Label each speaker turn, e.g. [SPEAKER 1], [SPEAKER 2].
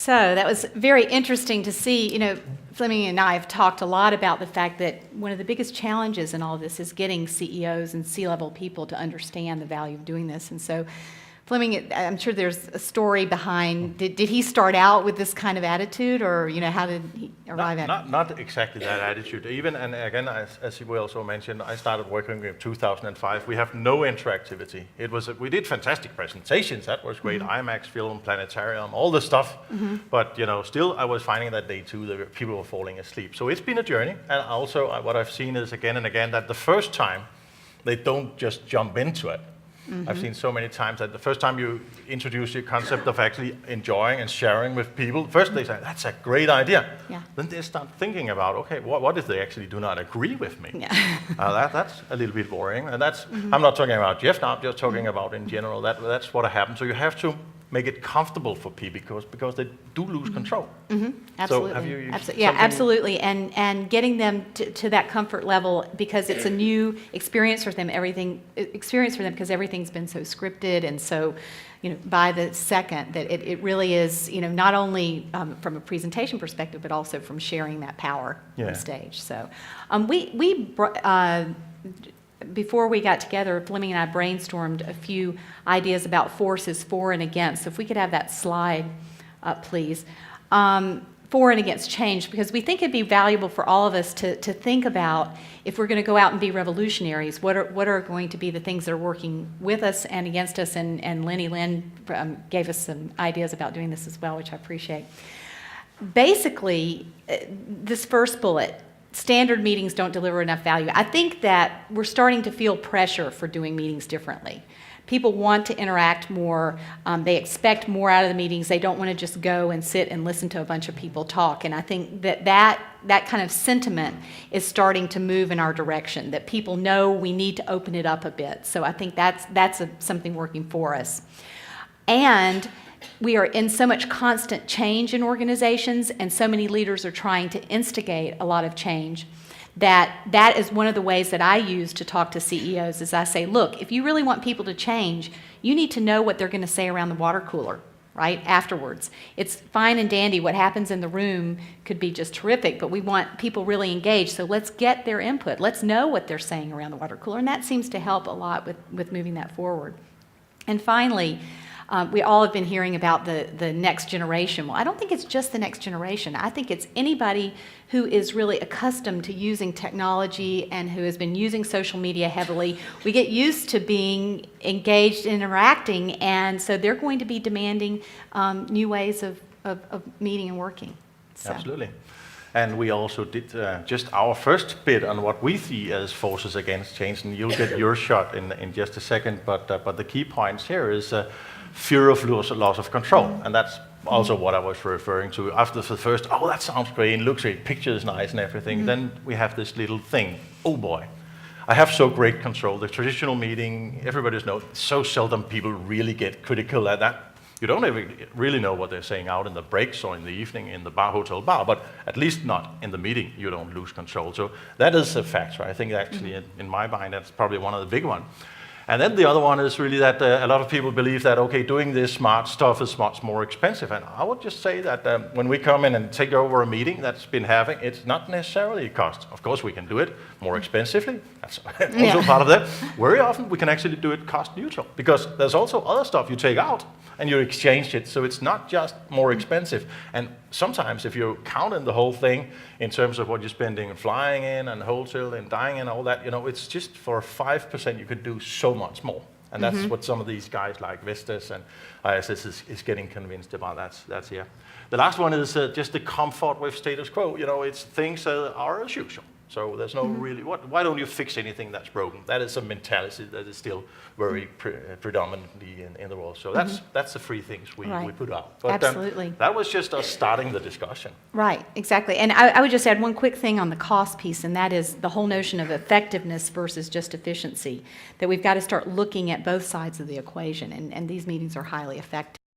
[SPEAKER 1] So that was very interesting to see. Flemming and I have talked a lot about the fact that one of the biggest challenges in all of this is getting CEOs and C-level people to understand the value of doing this. And so Flemming, I'm sure there's a story behind, did he start out with this kind of attitude, or how did he arrive at it?
[SPEAKER 2] Not exactly that attitude. Even, and again, as we also mentioned, I started working in 2005. We have no interactivity. We did fantastic presentations. That was great. IMAX film, planetarium, all the stuff. But still, I was finding that day too that people were falling asleep. So it's been a journey. And also, what I've seen is again and again that the first time they don't just jump into it. I've seen so many times that the first time you introduce your concept of actually enjoying and sharing with people, first they say, that's a great idea.
[SPEAKER 1] Yeah.
[SPEAKER 2] Then they start thinking about, okay, what if they actually do not agree with me?
[SPEAKER 1] Yeah.
[SPEAKER 2] That's a little bit boring. And that's, I'm not talking about Jeff now, I'm just talking about in general. That's what happens. So you have to make it comfortable for people because they do lose control.
[SPEAKER 1] Absolutely.
[SPEAKER 2] So have you
[SPEAKER 1] absolutely. And getting them to that comfort level, because it's a new experience for them. Because everything's been so scripted and so, by the second that it really is, not only from a presentation perspective, but also from sharing that power on stage. So before we got together, Flemming and I brainstormed a few ideas about forces for and against. So if we could have that slide up, please. For and against change, because we think it'd be valuable for all of us to think about, if we're going to go out and be revolutionaries, what are going to be the things that are working with us and against us. And Lenny Lynn gave us some ideas about doing this as well, which I appreciate. Basically, this first bullet, standard meetings don't deliver enough value. I think that we're starting to feel pressure for doing meetings differently. People want to interact more. They expect more out of the meetings. They don't want to just go and sit and listen to a bunch of people talk. And I think that kind of sentiment is starting to move in our direction, that people know we need to open it up a bit. So I think that's something working for us. And we are in so much constant change in organizations, and so many leaders are trying to instigate a lot of change, that is one of the ways that I use to talk to CEOs, is I say, look, if you really want people to change, you need to know what they're going to say around the water cooler, right, afterwards. It's fine and dandy. What happens in the room could be just terrific, but we want people really engaged, so let's get their input. Let's know what they're saying around the water cooler, and that seems to help a lot with moving that forward. And finally, we all have been hearing about the next generation. Well, I don't think it's just the next generation. I think it's anybody who is really accustomed to using technology and who has been using social media heavily. We get used to being engaged and interacting, and so they're going to be demanding new ways of meeting and working. So.
[SPEAKER 2] Absolutely. And we also did just our first bit on what we see as forces against change, and you'll get your shot in just a second. But the key points here is fear of loss of control, and that's also what I was referring to. After the first, oh, that sounds great, looks great, picture is nice and everything, then we have this little thing, oh boy, I have so great control. The traditional meeting, everybody knows, so seldom people really get critical at that. You don't ever really know what they're saying out in the breaks or in the evening in the hotel bar, but at least not in the meeting, you don't lose control. So that is a factor. I think actually, in my mind, that's probably one of the big ones. And then the other one is really that a lot of people believe that, okay, doing this smart stuff is much more expensive. And I would just say that when we come in and take over a meeting that's been having, it's not necessarily a cost. Of course, we can do it more expensively. That's also part of that. Very often, we can actually do it cost neutral, because there's also other stuff you take out and you exchange it. So it's not just more expensive. And sometimes if you count in the whole thing in terms of what you're spending flying in and hotel and dining and all that, it's just for 5% you could do so much more. And that's what some of these guys like Vestas and ISS is getting convinced about. That's here. The last one is just the comfort with status quo. It's things that are as usual. So there's no really, why don't you fix anything that's broken? That is a mentality that is still very predominantly in the world. So that's the three things we put out. But,
[SPEAKER 1] absolutely.
[SPEAKER 2] That was just us starting the discussion.
[SPEAKER 1] Right, exactly. And I would just add one quick thing on the cost piece, and that is the whole notion of effectiveness versus just efficiency, that we've got to start looking at both sides of the equation, and these meetings are highly effective.